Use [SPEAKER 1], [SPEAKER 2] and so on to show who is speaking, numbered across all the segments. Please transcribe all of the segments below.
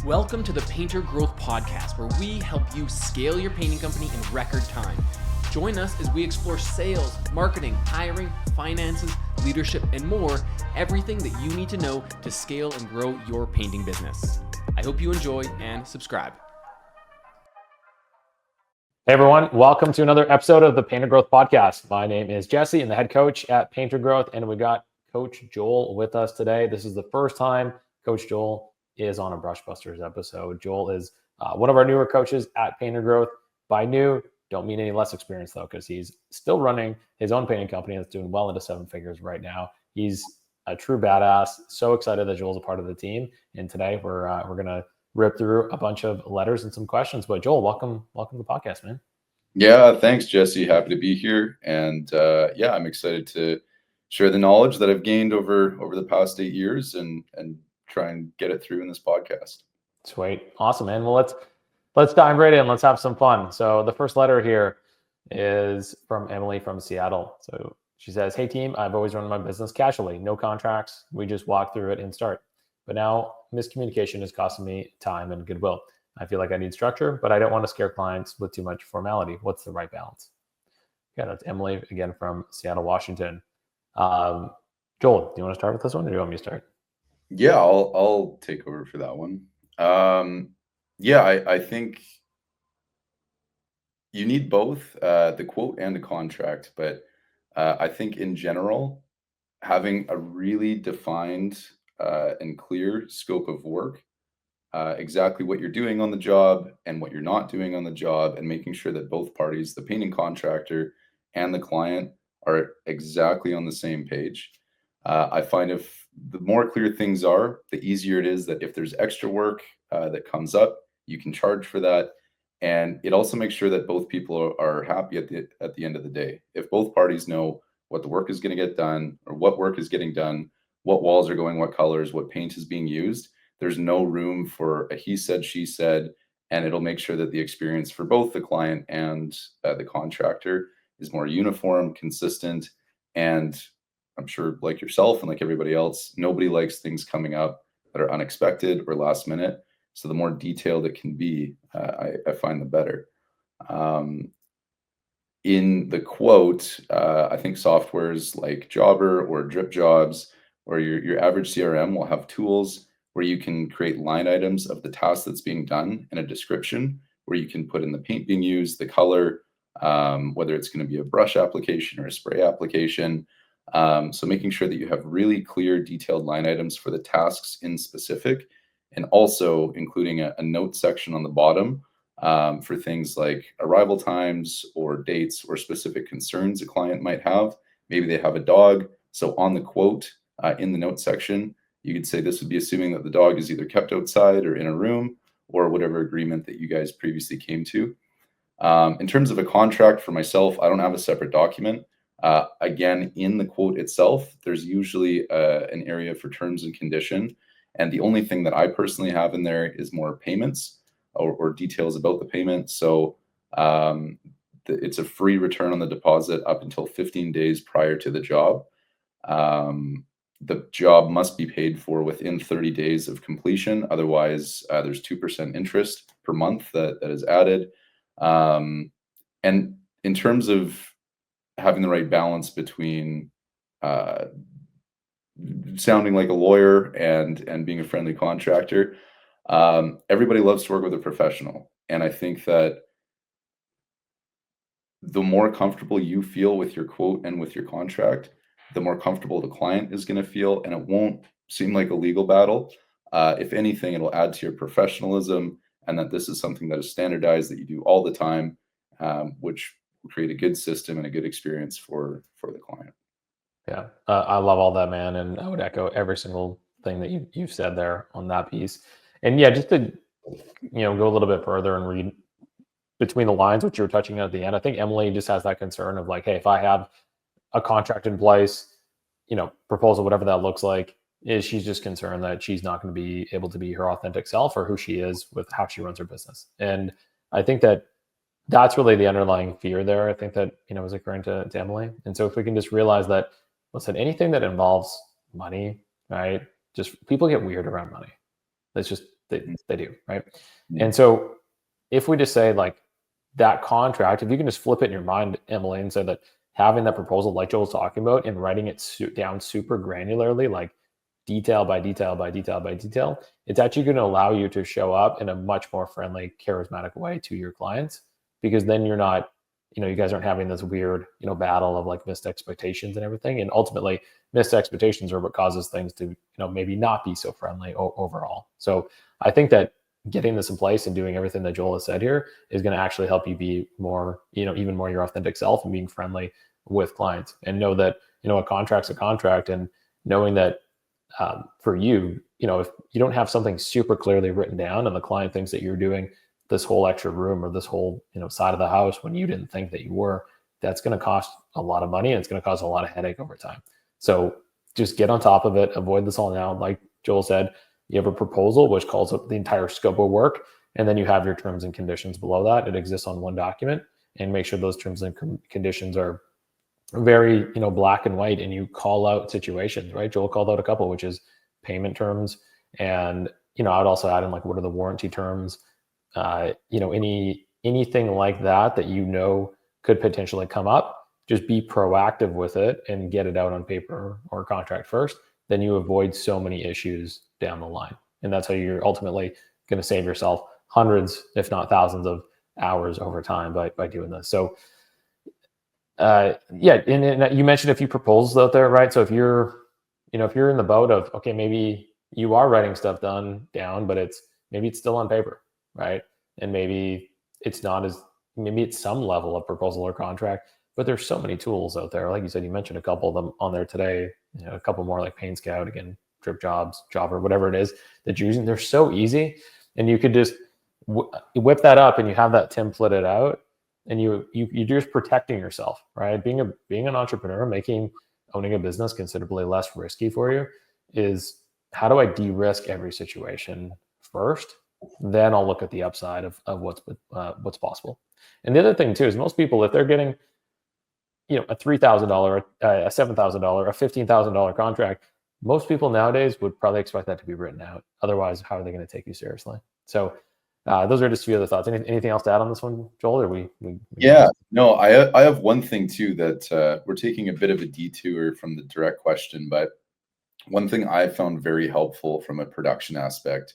[SPEAKER 1] Welcome to the Painter Growth Podcast, where we help you scale your painting company in record time. Join us as we explore sales, marketing, hiring, finances, leadership, and more, everything that you need to know to scale and grow your painting business. I hope you enjoy and subscribe.
[SPEAKER 2] Hey everyone, welcome to another episode of the Painter Growth Podcast. My name is Jesse, I'm the head coach at Painter Growth, and we got Coach Joel with us today. This is the first time Coach Joel is on a Brushbusters episode. Joel is one of our newer coaches at Painter Growth. By new, don't mean any less experienced though, because he's still running his own painting company that's doing well into seven figures right now. He's a true badass. So excited that Joel's a part of the team. And today we're gonna rip through a bunch of letters and some questions. But Joel, welcome to the podcast, man.
[SPEAKER 3] Yeah, thanks, Jesse. Happy to be here. And I'm excited to share the knowledge that I've gained over the past 8 years and try and get it through in this podcast.
[SPEAKER 2] Sweet. Awesome, man. Well, let's dive right in. Let's have some fun. So the first letter here is from Emily from Seattle. So she says, "Hey team, I've always run my business casually, no contracts. We just walk through it and start. But now miscommunication is costing me time and goodwill. I feel like I need structure, but I don't want to scare clients with too much formality. What's the right balance?" Yeah, that's Emily again from Seattle, Washington. Joel, do you want to start with this one, or do you want me to start?
[SPEAKER 3] Yeah, I'll take over for that one. I think you need both the quote and the contract, but I think in general, having a really defined and clear scope of work, exactly what you're doing on the job and what you're not doing on the job, and making sure that both parties, the painting contractor and the client, are exactly on the same page. I find if the more clear things are, the easier it is that if there's extra work that comes up, you can charge for that. And it also makes sure that both people are happy at the end of the day. If both parties know what the work is going to get done, or what work is getting done, what walls are going, what colors, what paint is being used, there's no room for a he said, she said, and it'll make sure that the experience for both the client and the contractor is more uniform, consistent. And I'm sure, like yourself and like everybody else, nobody likes things coming up that are unexpected or last minute. So the more detailed it can be, I find the better. In the quote, I think softwares like Jobber or Drip Jobs or your average CRM will have tools where you can create line items of the task that's being done and a description where you can put in the paint being used, the color, whether it's going to be a brush application or a spray application. So making sure that you have really clear, detailed line items for the tasks in specific, and also including a note section on the bottom for things like arrival times or dates or specific concerns a client might have. Maybe they have a dog. So on the quote, in the note section, you could say this would be assuming that the dog is either kept outside or in a room, or whatever agreement that you guys previously came to. In terms of a contract for myself, I don't have a separate document. Again, in the quote itself, there's usually an area for terms and condition. And the only thing that I personally have in there is more payments or details about the payment. So it's a free return on the deposit up until 15 days prior to the job. The job must be paid for within 30 days of completion. Otherwise, there's 2% interest per month that is added. And in terms of having the right balance between sounding like a lawyer and being a friendly contractor, everybody loves to work with a professional. And I think that the more comfortable you feel with your quote and with your contract, the more comfortable the client is going to feel, and it won't seem like a legal battle. If anything, it'll add to your professionalism, and that this is something that is standardized, that you do all the time, which will create a good system and a good experience for the client.
[SPEAKER 2] Yeah, I love all that, man, and I would echo every single thing that you've said there on that piece. And yeah, just to go a little bit further and read between the lines, which you were touching on at the end, I think Emily just has that concern of like, hey, if I have a contract in place, proposal, whatever that looks like, is she's just concerned that she's not going to be able to be her authentic self or who she is with how she runs her business. And I think that that's really the underlying fear there. I think that, is occurring to Emily. And so if we can just realize that, listen, anything that involves money, right? Just people get weird around money. That's just they do, right?
[SPEAKER 3] Mhm.
[SPEAKER 2] And so if we just say like that contract, if you can just flip it in your mind, Emily, and say that having that proposal like Joel's talking about and writing it down super granularly, like detail by detail by detail by detail, it's actually going to allow you to show up in a much more friendly, charismatic way to your clients, because then you're not, you guys aren't having this weird, battle of like missed expectations and everything. And ultimately missed expectations are what causes things to, maybe not be so friendly overall. So I think that getting this in place and doing everything that Joel has said here is going to actually help you be more, even more your authentic self and being friendly with clients, and know that, a contract's a contract, and knowing that for you, if you don't have something super clearly written down and the client thinks that you're doing this whole extra room or this whole, side of the house when you didn't think that you were, that's going to cost a lot of money and it's going to cause a lot of headache over time. So just get on top of it, avoid this all now. Like Joel said, you have a proposal which calls up the entire scope of work, and then you have your terms and conditions below that. It exists on one document, and make sure those terms and conditions are very, black and white, and you call out situations, right? Joel called out a couple, which is payment terms. And, I would also add in like, what are the warranty terms? Anything like that could potentially come up, just be proactive with it and get it out on paper or contract first. Then you avoid so many issues down the line. And that's how you're ultimately going to save yourself hundreds, if not thousands of hours over time by doing this. So and you mentioned a few proposals out there, right? So if you're in the boat of, okay, maybe you are writing stuff down, but maybe it's still on paper, right? And maybe it's some level of proposal or contract, but there's so many tools out there. Like you said, you mentioned a couple of them on there today, a couple more like Pain Scout, again, Drip Jobs, Jobber, whatever it is that you're using. They're so easy, and you could just whip that up and you have that templated out, and you're just protecting yourself, right? Being an entrepreneur, owning a business considerably less risky for you is, how do I de-risk every situation first? Then I'll look at the upside of what's possible. And the other thing too is, most people, if they're getting, a $3,000, a $7,000, a $15,000 contract, most people nowadays would probably expect that to be written out. Otherwise, how are they going to take you seriously? So those are just a few other thoughts. Anything else to add on this one, Joel? Or we
[SPEAKER 3] Yeah, no, I have one thing too, that we're taking a bit of a detour from the direct question, but one thing I found very helpful from a production aspect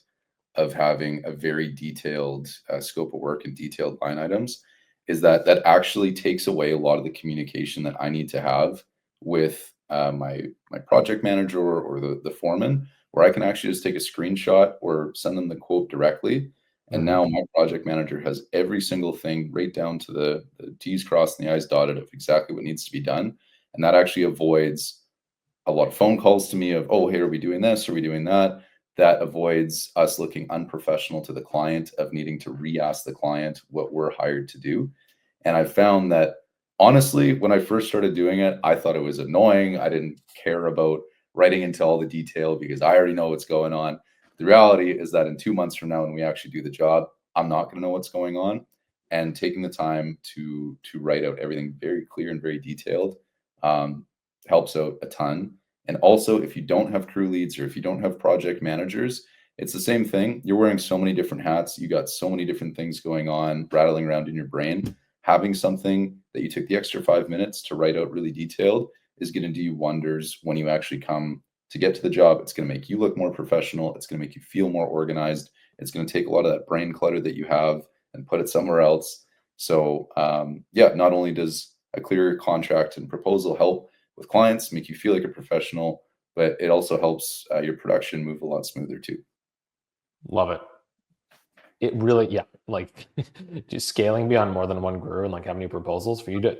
[SPEAKER 3] of having a very detailed scope of work and detailed line items is that actually takes away a lot of the communication that I need to have with my project manager or the foreman, where I can actually just take a screenshot or send them the quote directly. And now my project manager has every single thing right down to the T's crossed and the I's dotted of exactly what needs to be done. And that actually avoids a lot of phone calls to me of, oh, hey, are we doing this? Are we doing that? That avoids us looking unprofessional to the client, of needing to re-ask the client what we're hired to do. And I found that, honestly, when I first started doing it, I thought it was annoying. I didn't care about writing into all the detail because I already know what's going on. The reality is that in 2 months from now, when we actually do the job, I'm not going to know what's going on. And taking the time to write out everything very clear and very detailed helps out a ton. And also, if you don't have crew leads or if you don't have project managers, it's the same thing. You're wearing so many different hats. You got so many different things going on, rattling around in your brain. Having something that you took the extra 5 minutes to write out really detailed is going to do you wonders when you actually come to get to the job. It's going to make you look more professional. It's going to make you feel more organized. It's going to take a lot of that brain clutter that you have and put it somewhere else. So not only does a clear contract and proposal help with clients, make you feel like a professional, but it also helps your production move a lot smoother too.
[SPEAKER 2] Love it. It really, like just scaling beyond more than one guru and like how many proposals for you to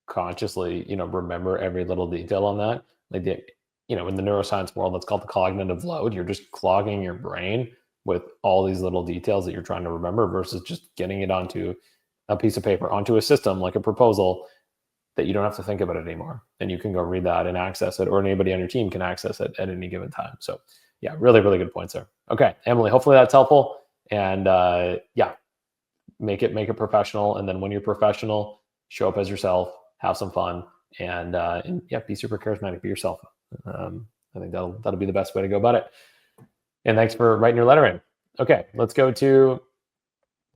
[SPEAKER 2] consciously, remember every little detail on that. Like in the neuroscience world, that's called the cognitive load. You're just clogging your brain with all these little details that you're trying to remember, versus just getting it onto a piece of paper, onto a system like a proposal, that you don't have to think about it anymore. And you can go read that and access it, or anybody on your team can access it at any given time. So yeah, really, really good points there. Okay, Emily, hopefully that's helpful. And make it professional. And then when you're professional, show up as yourself, have some fun, and be super charismatic, be yourself. I think that'll be the best way to go about it. And thanks for writing your letter in. Okay, let's go to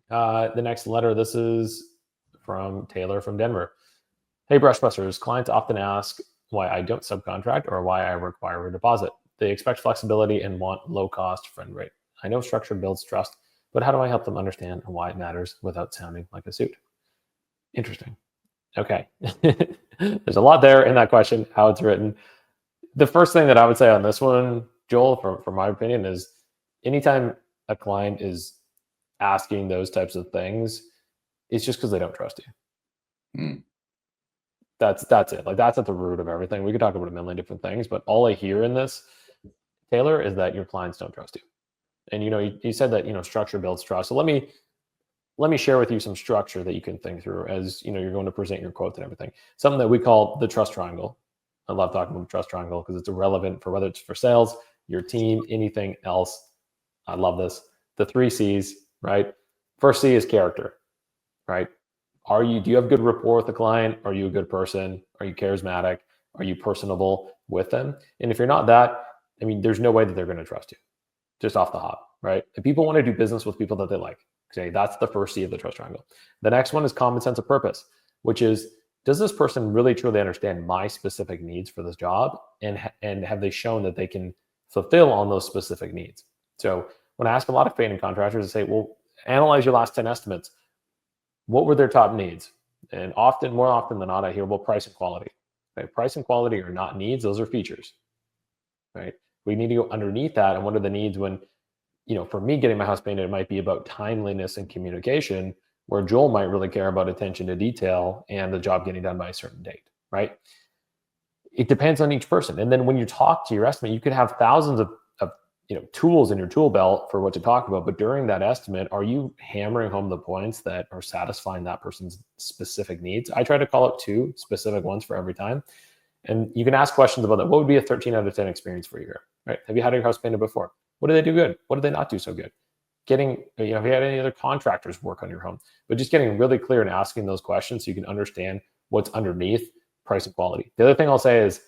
[SPEAKER 2] the next letter. This is from Taylor from Denver. Hey, Brushbusters. Clients often ask why I don't subcontract or why I require a deposit. They expect flexibility and want low-cost friend rate. I know structure builds trust, but how do I help them understand why it matters without sounding like a suit? Interesting. Okay. There's a lot there in that question, how it's written. The first thing that I would say on this one, Joel, from my opinion, is anytime a client is asking those types of things, it's just because they don't trust you.
[SPEAKER 3] Mm.
[SPEAKER 2] That's it. Like, that's at the root of everything. We could talk about a million different things, but all I hear in this, Taylor, is that your clients don't trust you. And you said that structure builds trust. So let me share with you some structure that you can think through as you're going to present your quote and everything. Something that we call the trust triangle. I love talking about the trust triangle because it's irrelevant for whether it's for sales, your team, anything else. I love this. The 3 C's, right? First C is character, right? Do you have good rapport with the client? Are you a good person? Are you charismatic? Are you personable with them? And if you're not that, I mean, there's no way that they're going to trust you just off the hop, right? And people want to do business with people that they like. Okay, that's the first C of the trust triangle. The next one is common sense of purpose, which is, does this person really truly understand my specific needs for this job? And have they shown that they can fulfill on those specific needs? So when I ask a lot of painting contractors, I say, well, analyze your last 10 estimates. What were their top needs? And more often than not, I hear, well, price and quality. Okay, price and quality are not needs, those are features, right? We need to go underneath that. And what are the needs when, for me getting my house painted, it might be about timeliness and communication, where Joel might really care about attention to detail and the job getting done by a certain date, right? It depends on each person. And then when you talk to your estimate, you could have thousands of tools in your tool belt for what to talk about. But during that estimate, are you hammering home the points that are satisfying that person's specific needs? I try to call out 2 specific ones for every time. And you can ask questions about that. What would be a 13 out of 10 experience for you here, right? Have you had your house painted before? What do they do good? What do they not do so good? Have you had any other contractors work on your home? But just getting really clear and asking those questions so you can understand what's underneath price and quality. The other thing I'll say is,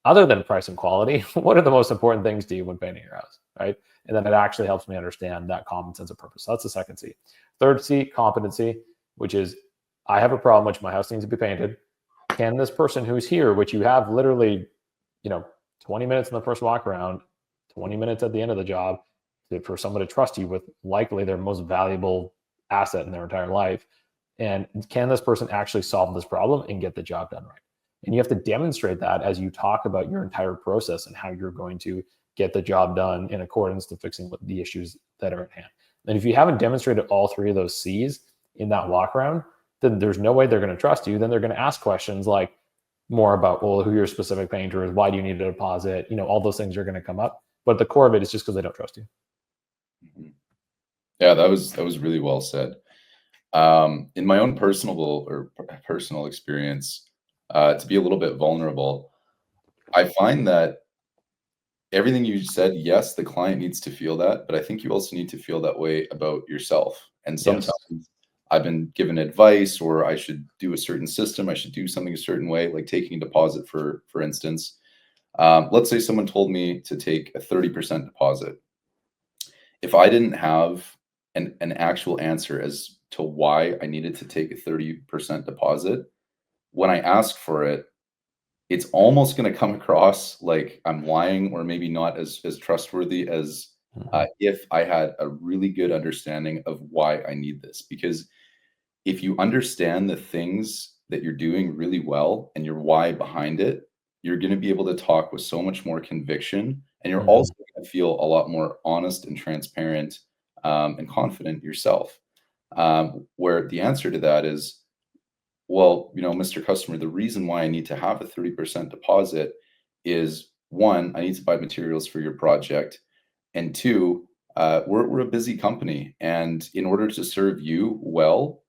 [SPEAKER 2] other than price and quality, what are the most important things to you when painting your house, right? And then it actually helps me understand that common sense of purpose. So that's the second C. Third C, competency, which is, I have a problem which my house needs to be painted. Can this person who's here, which you have literally, 20 minutes in the first walk around, 20 minutes at the end of the job, for someone to trust you with likely their most valuable asset in their entire life? And can this person actually solve this problem and get the job done right? And you have to demonstrate that as you talk about your entire process and how you're going to get the job done in accordance to fixing the issues that are at hand. And if you haven't demonstrated all 3 of those C's in that walk around, then there's no way they're going to trust you. Then they're going to ask questions like more about, well, who your specific painter is, why do you need a deposit? All those things are going to come up. But the core of it is just because they don't trust you.
[SPEAKER 3] Mm-hmm. Yeah, that was really well said. In my own personal experience, to be a little bit vulnerable, I find that everything you said, yes, the client needs to feel that, but I think you also need to feel that way about yourself. And sometimes I've been given advice, or I should do a certain system, I should do something a certain way, like taking a deposit, for instance. Let's say someone told me to take a 30% deposit. If I didn't have an actual answer as to why I needed to take a 30% deposit, when I ask for it, it's almost going to come across like I'm lying, or maybe not as trustworthy as if I had a really good understanding of why I need this. Because if you understand the things that you're doing really well and your why behind it, you're going to be able to talk with so much more conviction, and you're also going to feel a lot more honest and transparent, and confident yourself. Where the answer to that is, well, Mr. Customer, the reason why I need to have a 30% deposit is, 1, I need to buy materials for your project. And 2, we're a busy company. And in order to serve you well,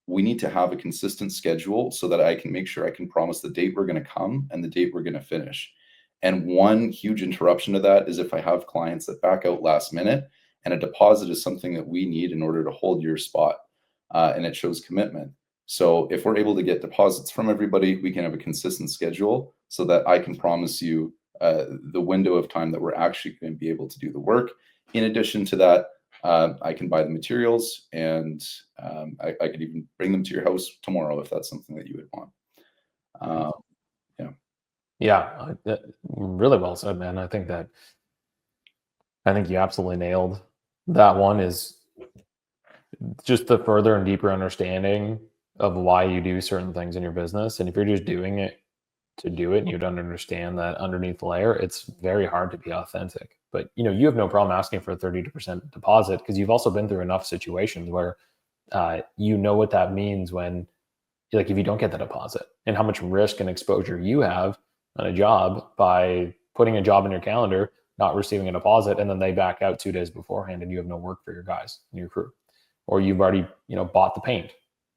[SPEAKER 3] we need to have a consistent schedule so that I can make sure I can promise the date we're going to come and the date we're going to finish. And one huge interruption to that is if I have clients that back out last minute, and a deposit is something that we need in order to hold your spot, and it shows commitment. So if we're able to get deposits from everybody, we can have a consistent schedule so that I can promise you the window of time that we're actually going to be able to do the work. In addition to that, I can buy the materials, and I could even bring them to your house tomorrow if that's something that you would want. Um, yeah.
[SPEAKER 2] Yeah, really well said, man. I think you absolutely nailed that one. Is just the further and deeper understanding of why you do certain things in your business. And if you're just doing it to do it and you don't understand that underneath the layer, it's very hard to be authentic. But you have no problem asking for a 30% deposit because you've also been through enough situations where you know what that means when, like, if you don't get the deposit and how much risk and exposure you have on a job by putting a job in your calendar, not receiving a deposit, and then they back out 2 days beforehand and you have no work for your guys and your crew. Or you've already, bought the paint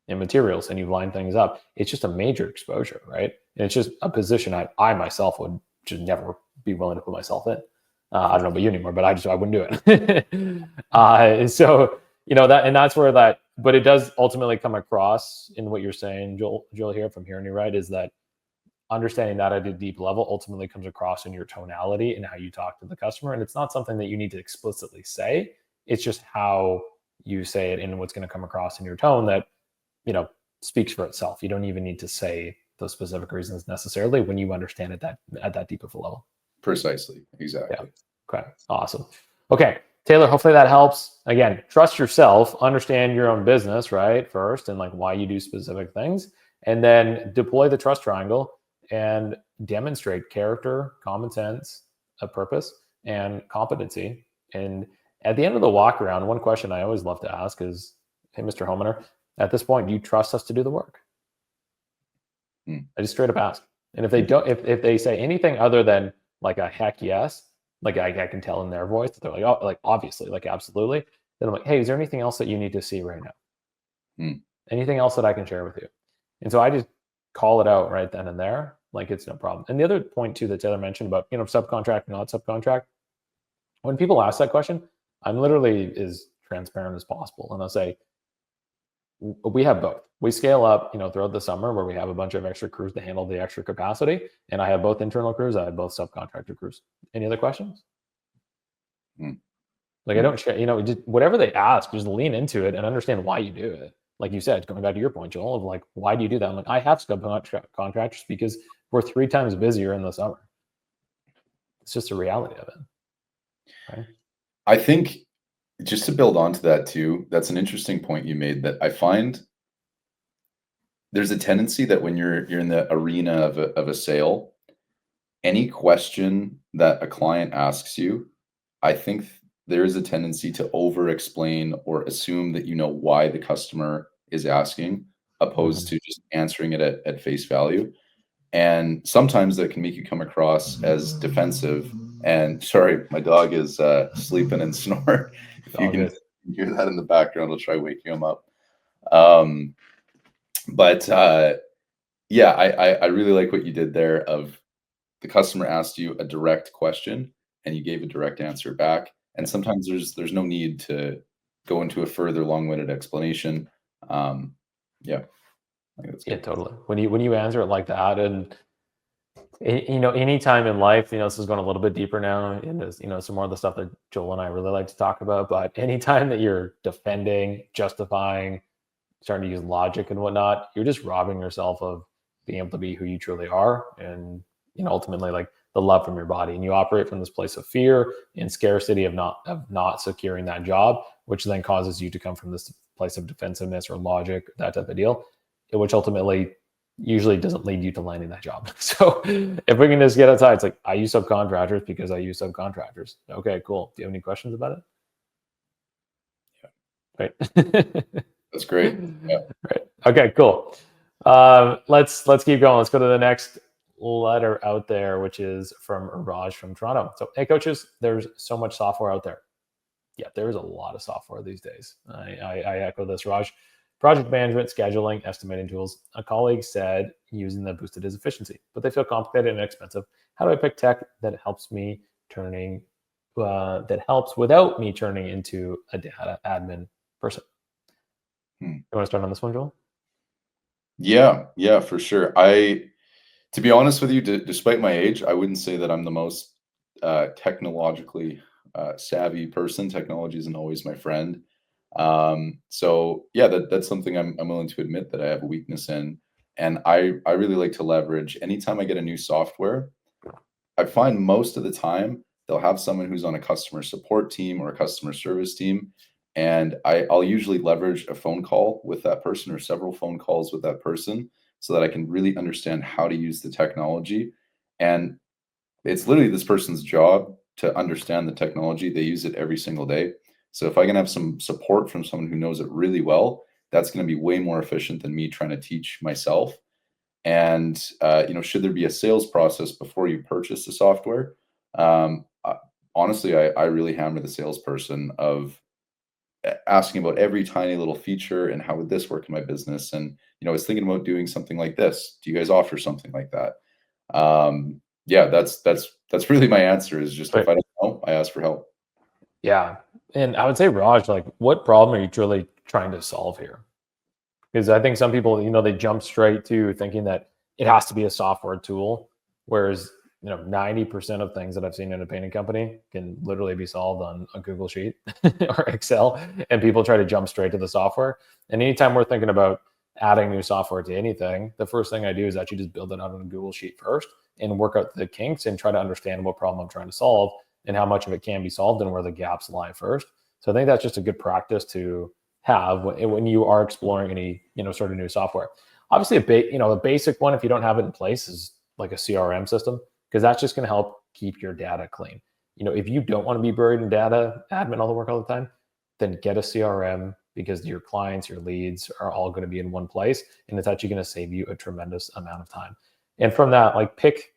[SPEAKER 2] and materials and you've lined things up. It's just a major exposure, right? And it's just a position I myself would just never be willing to put myself in. I don't know about you anymore, but I wouldn't do it. So, that's where that, but it does ultimately come across in what you're saying, Joel here, if I'm hearing you right, is that understanding that at a deep level ultimately comes across in your tonality and how you talk to the customer. And it's not something that you need to explicitly say. It's just how you say it and what's going to come across in your tone that, speaks for itself. You don't even need to say those specific reasons necessarily when you understand it at that deep of a level.
[SPEAKER 3] Precisely. Exactly.
[SPEAKER 2] Yeah. Okay. Awesome. Okay. Taylor, hopefully that helps. Again, trust yourself, understand your own business, right? First, and like why you do specific things, and then deploy the trust triangle and demonstrate character, common sense, a purpose, and competency. And at the end of the walk around, one question I always love to ask is, hey, Mr. Homeowner, at this point, do you trust us to do the work? I just straight up ask. And if they don't, if they say anything other than like a heck yes, like I can tell in their voice that they're like, oh, like obviously, like absolutely. Then I'm like, hey, is there anything else that you need to see right now? Anything else that I can share with you? And so I just call it out right then and there. Like it's no problem. And the other point too that Taylor mentioned about, subcontract, not subcontract. When people ask that question, I'm literally as transparent as possible. And I'll say, we have both. We scale up, throughout the summer where we have a bunch of extra crews to handle the extra capacity. And I have both internal crews. I have both subcontractor crews. Any other questions? Like I don't share, just whatever they ask, just lean into it and understand why you do it. Like you said, going back to your point, Joel, of like, why do you do that? I'm like, I have subcontractors because we're 3 times busier in the summer. It's just a reality of it. Right?
[SPEAKER 3] I think just to build onto that too, that's an interesting point you made that I find there's a tendency that when you're in the arena of a sale, any question that a client asks you, I think there is a tendency to over explain or assume that you know why the customer is asking, opposed to just answering it at face value. And sometimes that can make you come across as defensive. And sorry, my dog is sleeping and snoring. If you can hear that in the background, I'll try waking him up. But yeah, I really like what you did there of the customer asked you a direct question and you gave a direct answer back. And sometimes there's no need to go into a further long-winded explanation. Yeah. I think that's good.
[SPEAKER 2] Yeah, totally. When you answer it like that, and anytime in life, this is going a little bit deeper now, and some more of the stuff that Joel and I really like to talk about. But anytime that you're defending, justifying, starting to use logic and whatnot, you're just robbing yourself of being able to be who you truly are, and ultimately like the love from your body. And you operate from this place of fear and scarcity of not securing that job, which then causes you to come from this place of defensiveness or logic, that type of deal, which ultimately usually doesn't lead you to landing that job. So if we can just get outside, it's like, I use subcontractors because I use subcontractors. Okay, cool. Do you have any questions about it? Yeah. Right.
[SPEAKER 3] That's great. Yeah.
[SPEAKER 2] Right. Okay, cool. Let's keep going. Let's go to the next letter out there, which is from Raj from Toronto. So, hey coaches, there's so much software out there. Yeah, there's a lot of software these days. I echo this, Raj. Project management, scheduling, estimating tools. A colleague said using them boosted his efficiency, but they feel complicated and expensive. How do I pick tech that helps without me turning into a data admin person? You want to start on this one, Joel?
[SPEAKER 3] Yeah, for sure. To be honest with you, despite my age, I wouldn't say that I'm the most technologically savvy person. Technology isn't always my friend. So yeah, that's something I'm willing to admit that I have a weakness in. And I really like to leverage anytime I get a new software. I find most of the time they'll have someone who's on a customer support team or a customer service team. And I'll usually leverage a phone call with that person or several phone calls with that person so that I can really understand how to use the technology. And it's literally this person's job to understand the technology. They use it every single day. So if I can have some support from someone who knows it really well, that's going to be way more efficient than me trying to teach myself. And should there be a sales process before you purchase the software? Honestly, I really hammer the salesperson of asking about every tiny little feature and how would this work in my business. And I was thinking about doing something like this. Do you guys offer something like that? Yeah, that's really my answer. Is just if I don't know, I ask for help.
[SPEAKER 2] Yeah. And I would say, Raj, like, what problem are you truly trying to solve here? Because I think some people, they jump straight to thinking that it has to be a software tool, whereas 90% of things that I've seen in a painting company can literally be solved on a Google Sheet or Excel, and people try to jump straight to the software. And anytime we're thinking about adding new software to anything, the first thing I do is actually just build it out on a Google Sheet first and work out the kinks and try to understand what problem I'm trying to solve and how much of it can be solved and where the gaps lie first. So I think that's just a good practice to have when you are exploring any sort of new software. Obviously, a basic one, if you don't have it in place, is like a CRM system, because that's just going to help keep your data clean. If you don't want to be buried in data admin all the work all the time, then get a CRM, because your clients, your leads are all going to be in one place, and it's actually going to save you a tremendous amount of time. And from that, like, pick,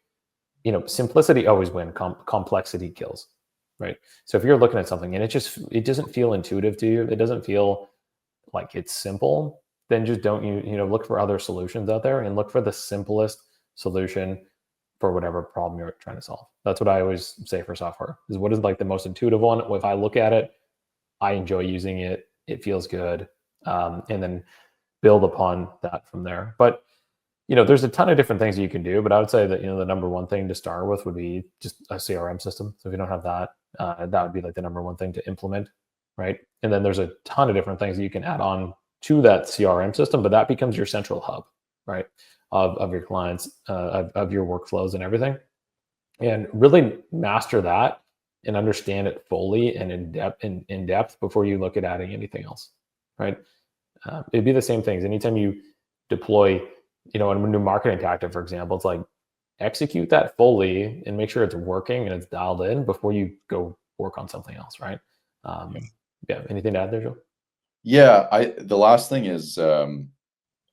[SPEAKER 2] simplicity always wins, complexity kills, right? So if you're looking at something and it doesn't feel intuitive to you, it doesn't feel like it's simple, then just don't look for other solutions out there and look for the simplest solution for whatever problem you're trying to solve. That's what I always say for software, is what is like the most intuitive one. If I look at it, I enjoy using it, it feels good, and then build upon that from there. But there's a ton of different things you can do, but I would say that the number one thing to start with would be just a CRM system. So if you don't have that, that would be like the number one thing to implement, right? And then there's a ton of different things that you can add on to that CRM system, but that becomes your central hub, right, of your clients, of your workflows and everything. And really master that and understand it fully and in depth before you look at adding anything else, right? It'd be the same things. Anytime you deploy, a new marketing tactic, for example, it's like, execute that fully and make sure it's working and it's dialed in before you go work on something else, right? Yeah. Anything to add there, Joe?
[SPEAKER 3] Yeah, the last thing is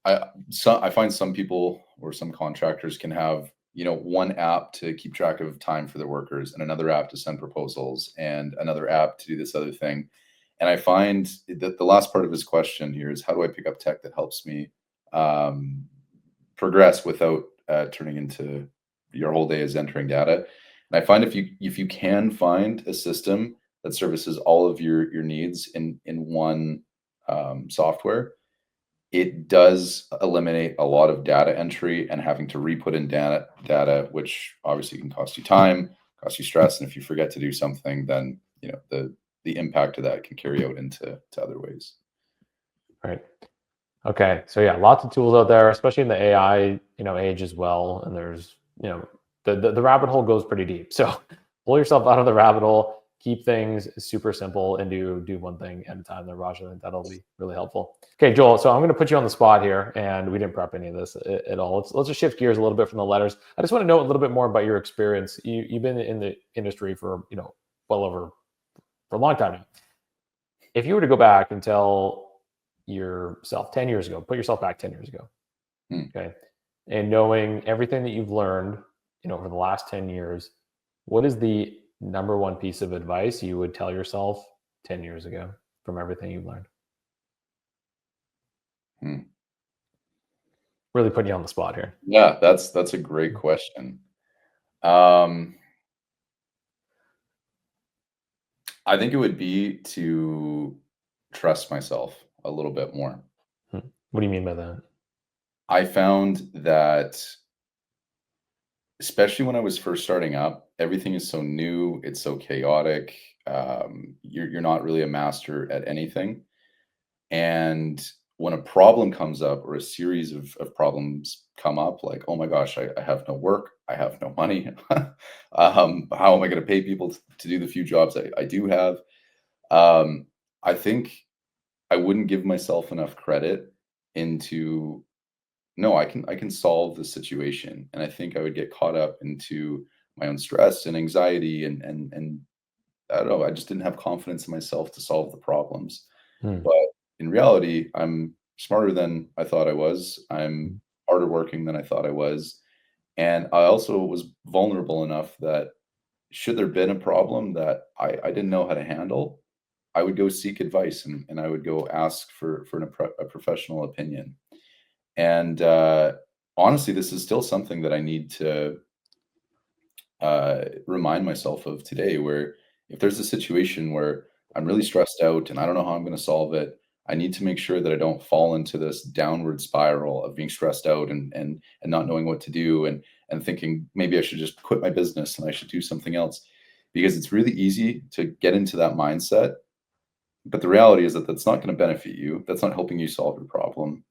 [SPEAKER 3] I find some people or some contractors can have one app to keep track of time for their workers and another app to send proposals and another app to do this other thing. And I find that the last part of his question here is, how do I pick up tech that helps me progress without turning into your whole day is entering data? And I find if you can find a system that services all of your needs in one software, it does eliminate a lot of data entry and having to re-put in data, which obviously can cost you time, cost you stress, and if you forget to do something, then the impact of that can carry out into other ways.
[SPEAKER 2] Right. Okay. So yeah, lots of tools out there, especially in the AI age as well. And there's the rabbit hole goes pretty deep. So pull yourself out of the rabbit hole. Keep things super simple and do one thing at a time. Then, Raj, I think that'll be really helpful. Okay, Joel. So I'm going to put you on the spot here, and we didn't prep any of this at all. Let's just shift gears a little bit from the letters. I just want to know a little bit more about your experience. You've been in the industry for well over for a long time now. If you were to go back and tell yourself 10 years ago, put yourself back 10 years ago, okay, and knowing everything that you've learned, over the last 10 years, what is the number one piece of advice you would tell yourself 10 years ago from everything you've learned? Really putting you on the spot here.
[SPEAKER 3] Yeah, that's a great question. I think it would be to trust myself a little bit more.
[SPEAKER 2] What do you mean by that?
[SPEAKER 3] I found that, especially when I was first starting up, everything is so new, it's so chaotic. you're not really a master at anything. And when a problem comes up or a series of problems come up, like, oh my gosh, I have no work, I have no money. How am I going to pay people to do the few jobs I do have? Um, I think I wouldn't give myself enough credit into no, I can solve the situation. And I think I would get caught up into my own stress and anxiety and I don't know, I just didn't have confidence in myself to solve the problems.
[SPEAKER 2] Hmm.
[SPEAKER 3] But in reality, I'm smarter than I thought I was. I'm harder working than I thought I was. And I also was vulnerable enough that should there been a problem that I didn't know how to handle, I would go seek advice and I would go ask for a professional opinion. And honestly, this is still something that I need to remind myself of today, where if there's a situation where I'm really stressed out and I don't know how I'm going to solve it, I need to make sure that I don't fall into this downward spiral of being stressed out and not knowing what to do and thinking maybe I should just quit my business and I should do something else, because it's really easy to get into that mindset. But the reality is that that's not going to benefit you. That's not helping you solve your problem.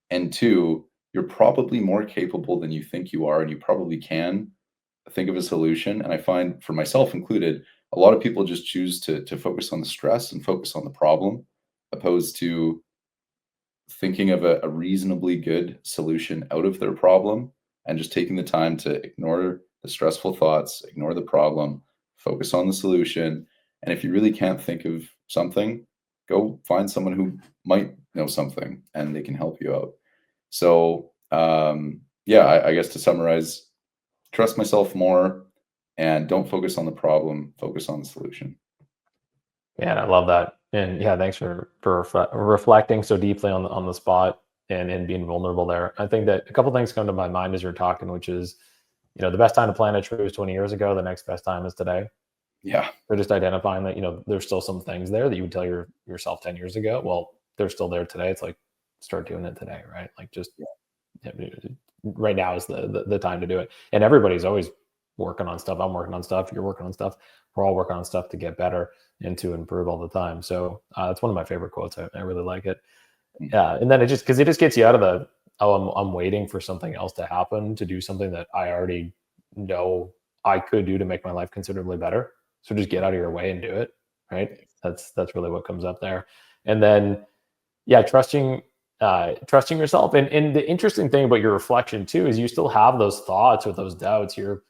[SPEAKER 3] And two, you're probably more capable than you think you are, and you probably can think of a solution. And I find, for myself included, a lot of people just choose to focus on the stress and focus on the problem, opposed to thinking of a reasonably good solution out of their problem and just taking the time to ignore the stressful thoughts, ignore the problem, focus on the solution. And if you really can't think of something, go find someone who might know something and they can help you out. So, yeah, I guess to summarize, trust myself more and don't focus on the problem, focus on the solution.
[SPEAKER 2] Yeah, I love that. And yeah, thanks for reflecting so deeply on the spot and being vulnerable there. I think that a couple things come to my mind as you're talking, which is, the best time to plant a tree was 20 years ago. The next best time is today.
[SPEAKER 3] Yeah.
[SPEAKER 2] They're just identifying that, there's still some things there that you would tell yourself 10 years ago. Well, they're still there today. It's like, start doing it today, right? Like just right now is the time to do it. And everybody's always working on stuff. I'm working on stuff. You're working on stuff. We're all working on stuff to get better and to improve all the time. So that's one of my favorite quotes. I really like it. Yeah. And then it just gets you out of the, oh, I'm waiting for something else to happen to do something that I already know I could do to make my life considerably better. So just get out of your way and do it. Right. That's really what comes up there. And then, yeah, trusting yourself. And the interesting thing about your reflection too is you still have those thoughts or those doubts. Your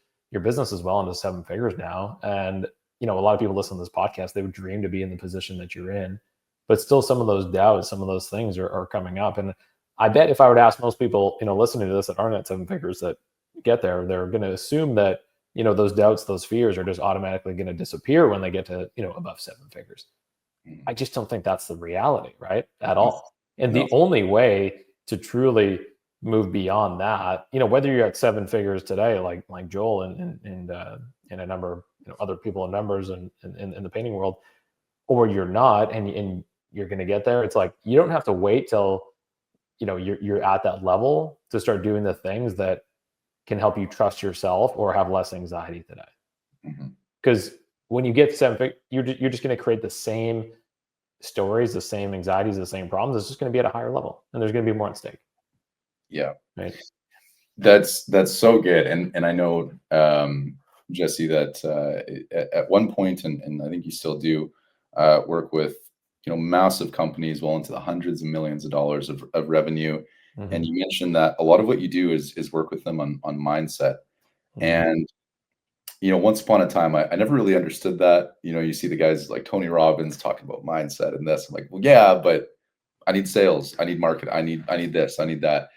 [SPEAKER 2] business is well into 7 figures now, and a lot of people listen to this podcast, they would dream to be in the position that you're in, but still some of those doubts, some of those things are coming up. And I bet if I were to ask most people listening to this that aren't at 7 figures that get there, they're going to assume that those doubts, those fears are just automatically going to disappear when they get to above 7 figures. I just don't think that's the reality, right? At all. And
[SPEAKER 3] No.
[SPEAKER 2] the only way to truly move beyond that, whether you're at 7 figures today, like Joel and a number of other people in numbers and in the painting world, or you're not, and you're going to get there. It's like you don't have to wait till you're at that level to start doing the things that can help you trust yourself or have less anxiety today. Because when you get 7 figures, you're just going to create the same stories, the same anxieties, the same problems. It's just going to be at a higher level, and there's going to be more at stake.
[SPEAKER 3] Yeah.
[SPEAKER 2] Right.
[SPEAKER 3] That's so good. And I know, Jesse, that at one point, and I think you still do, work with massive companies well into the hundreds of millions of dollars of revenue. And you mentioned that a lot of what you do is work with them on mindset. And once upon a time, I never really understood that. You see the guys like Tony Robbins talking about mindset and this. I'm like, well, yeah, but I need sales, I need market, I need this, I need that.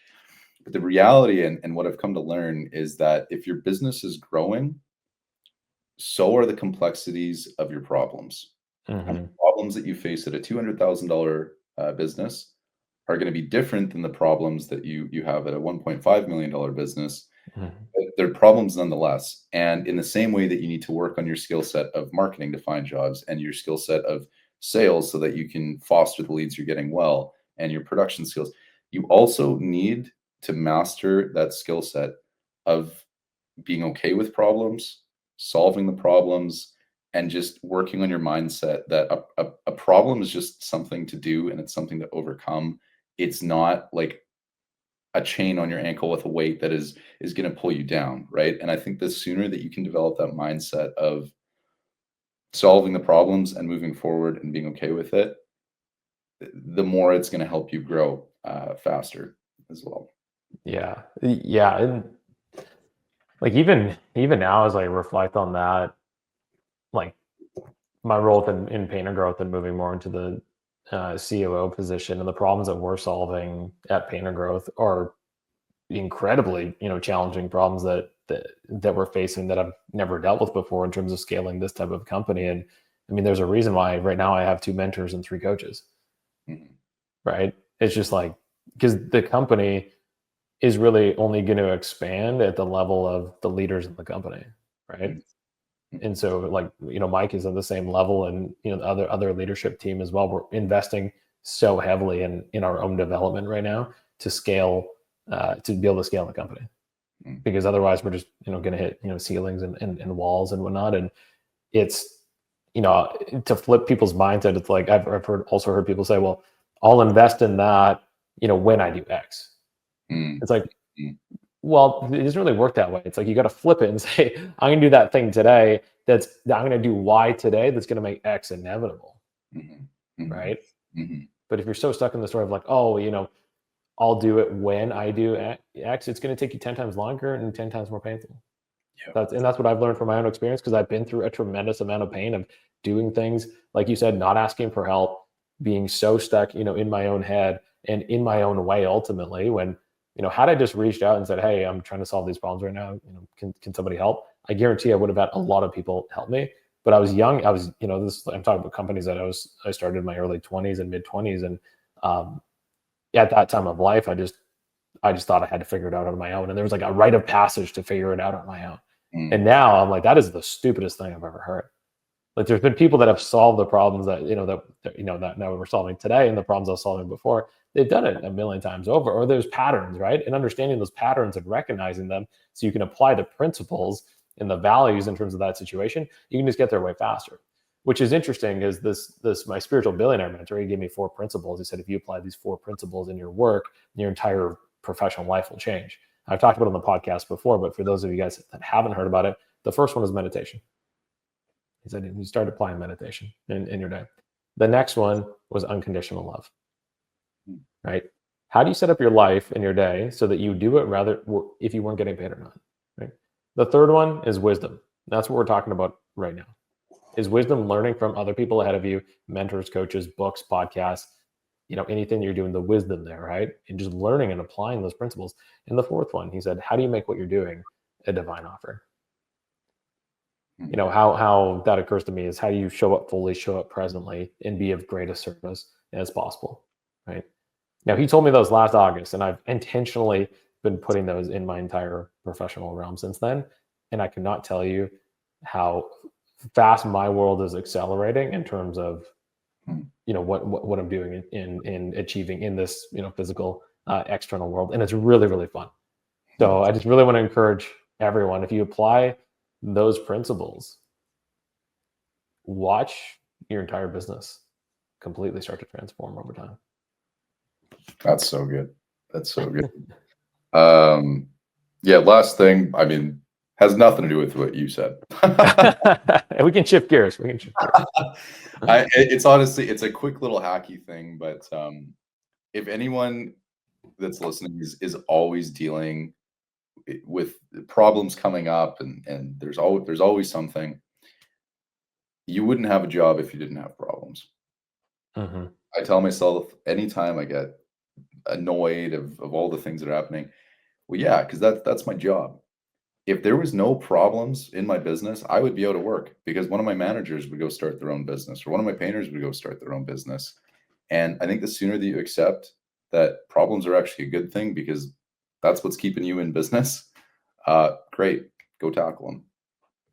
[SPEAKER 3] But the reality and what I've come to learn is that if your business is growing, so are the complexities of your problems. And the problems that you face at a $200,000 business are going to be different than the problems that you have at a $1.5 million business. But they're problems nonetheless. And in the same way that you need to work on your skill set of marketing to find jobs and your skill set of sales so that you can foster the leads you're getting well and your production skills, you also need to master that skill set of being okay with problems, solving the problems, and just working on your mindset that a problem is just something to do and it's something to overcome. It's not like a chain on your ankle with a weight that is going to pull you down, right? And I think the sooner that you can develop that mindset of solving the problems and moving forward and being okay with it, the more it's going to help you grow faster as well.
[SPEAKER 2] Yeah. And like even now as I reflect on that, like my role in Painter Growth and moving more into the COO position, and the problems that we're solving at Painter Growth are incredibly, challenging problems that we're facing that I've never dealt with before in terms of scaling this type of company. And I mean, there's a reason why right now I have 2 mentors and 3 coaches, right? It's just like, because the company is really only going to expand at the level of the leaders in the company, right? And so, like, Mike is at the same level, and the other leadership team as well. We're investing so heavily in our own development right now to scale, to be able to scale the company, because otherwise we're just going to hit ceilings and walls and whatnot. And it's to flip people's mindset. It's like I've also heard people say, well, I'll invest in that when I do X. It's like, well, it doesn't really work that way. It's like you got to flip it and say, I'm going to do that thing today. I'm going to do Y today. That's going to make X inevitable, right? But if you're so stuck in the story of like, oh, I'll do it when I do X, it's going to take you 10 times longer and 10 times more painful. That's what I've learned from my own experience, because I've been through a tremendous amount of pain of doing things, like you said, not asking for help, being so stuck, in my own head and in my own way ultimately, when had I just reached out and said, hey, I'm trying to solve these problems right now, can somebody help? I guarantee I would have had a lot of people help me. But I was young. I was, I'm talking about companies that I started in my early 20s and mid 20s. And at that time of life, I just thought I had to figure it out on my own. And there was like a rite of passage to figure it out on my own. And now I'm like, that is the stupidest thing I've ever heard. Like, there's been people that have solved the problems that now we're solving today, and the problems I was solving before. They've done it a million times over. Or there's patterns, right? And understanding those patterns and recognizing them, so you can apply the principles and the values in terms of that situation. You can just get there way faster. Which is interesting, is this my spiritual billionaire mentor, he gave me 4 principles. He said, if you apply these 4 principles in your work, your entire professional life will change. I've talked about it on the podcast before, but for those of you guys that haven't heard about it, the first one is meditation. He said, you start applying meditation in your day. The next one was unconditional love, right? How do you set up your life in your day so that you do it rather if you weren't getting paid or not, right? The third one is wisdom. That's what we're talking about right now, is wisdom, learning from other people ahead of you, mentors, coaches, books, podcasts, anything you're doing, the wisdom there, right? And just learning and applying those principles. And the fourth one, he said, how do you make what you're doing a divine offer? How that occurs to me is, how do you show up fully, show up presently, and be of greatest service as possible, right? Now, he told me those last August, and I've intentionally been putting those in my entire professional realm since then. And I cannot tell you how fast my world is accelerating in terms of, what I'm doing in achieving in this, physical, external world. And it's really, really fun. So I just really want to encourage everyone, if you apply those principles, watch your entire business completely start to transform over time.
[SPEAKER 3] That's so good. That's so good. Yeah, last thing, I mean, has nothing to do with what you said.
[SPEAKER 2] We can shift gears.
[SPEAKER 3] It's honestly, it's a quick little hacky thing, but if anyone that's listening is always dealing with problems coming up, and there's always something, you wouldn't have a job if you didn't have problems. I tell myself anytime I get annoyed of all the things that are happening, well, yeah, because that's my job. If there was no problems in my business, I would be out of work, because one of my managers would go start their own business, or one of my painters would go start their own business. And I think the sooner that you accept that problems are actually a good thing, because that's what's keeping you in business, great, go tackle them.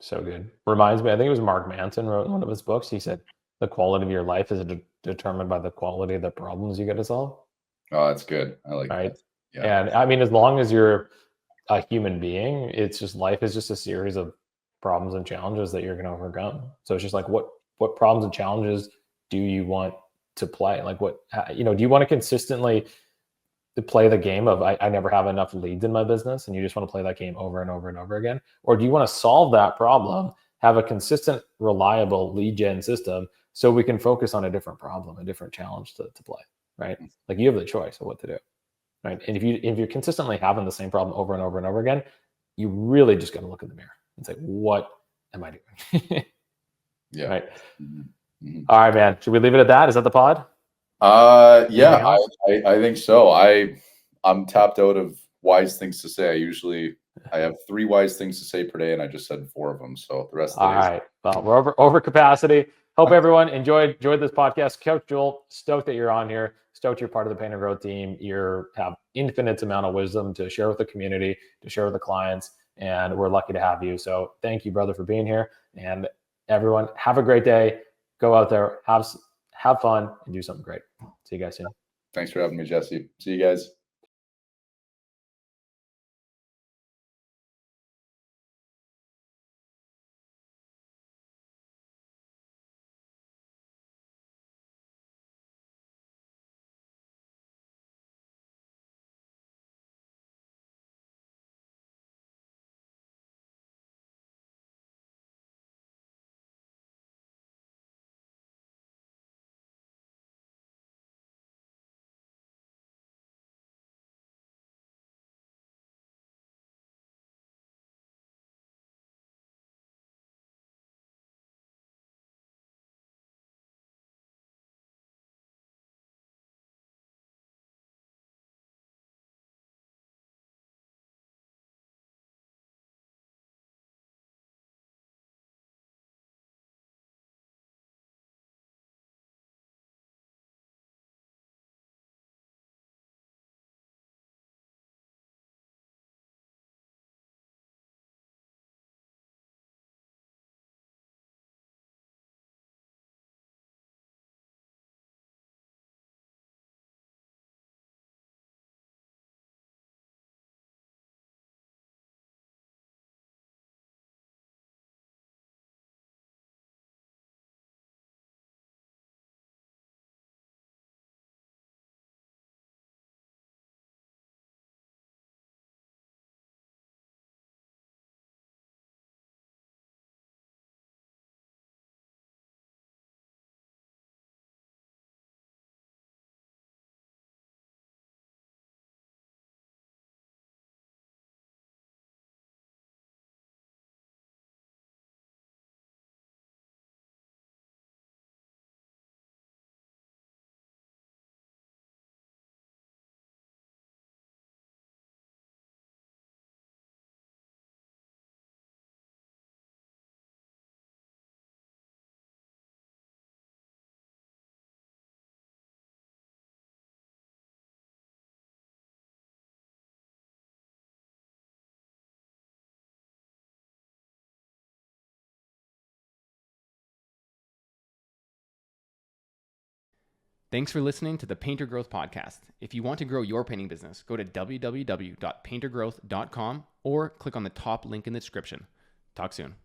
[SPEAKER 2] So good. Reminds me, I think it was Mark Manson wrote in one of his books. He said, the quality of your life is determined by the quality of the problems you get to solve.
[SPEAKER 3] Oh, that's good. I like that. Yeah.
[SPEAKER 2] And I mean, as long as you're a human being, it's just, life is just a series of problems and challenges that you're going to overcome. So it's just like, what problems and challenges do you want to play? Like do you want to consistently to play the game of I never have enough leads in my business, and you just want to play that game over and over and over again? Or do you want to solve that problem, have a consistent, reliable lead gen system so we can focus on a different problem, a different challenge to play, right? Like you have the choice of what to do, right? And if you're consistently having the same problem over and over and over again, you really just got to look in the mirror and say, what am I doing?
[SPEAKER 3] Yeah.
[SPEAKER 2] Right.
[SPEAKER 3] Mm-hmm.
[SPEAKER 2] All right, man. Should we leave it at that? Is that the pod?
[SPEAKER 3] Yeah, I think so. I'm tapped out of wise things to say. I have 3 wise things to say per day, and I just said 4 of them. So the rest of the
[SPEAKER 2] All right. Well, we're over capacity. Hope everyone enjoyed this podcast. Coach Joel, stoked that you're on here. Stoked you're part of the Painter Growth team. You have infinite amount of wisdom to share with the community, to share with the clients, and we're lucky to have you. So thank you, brother, for being here. And everyone, have a great day. Go out there, have fun, and do something great. See you guys soon.
[SPEAKER 3] Thanks for having me, Jesse. See you guys.
[SPEAKER 1] Thanks for listening to the Painter Growth Podcast. If you want to grow your painting business, go to www.paintergrowth.com or click on the top link in the description. Talk soon.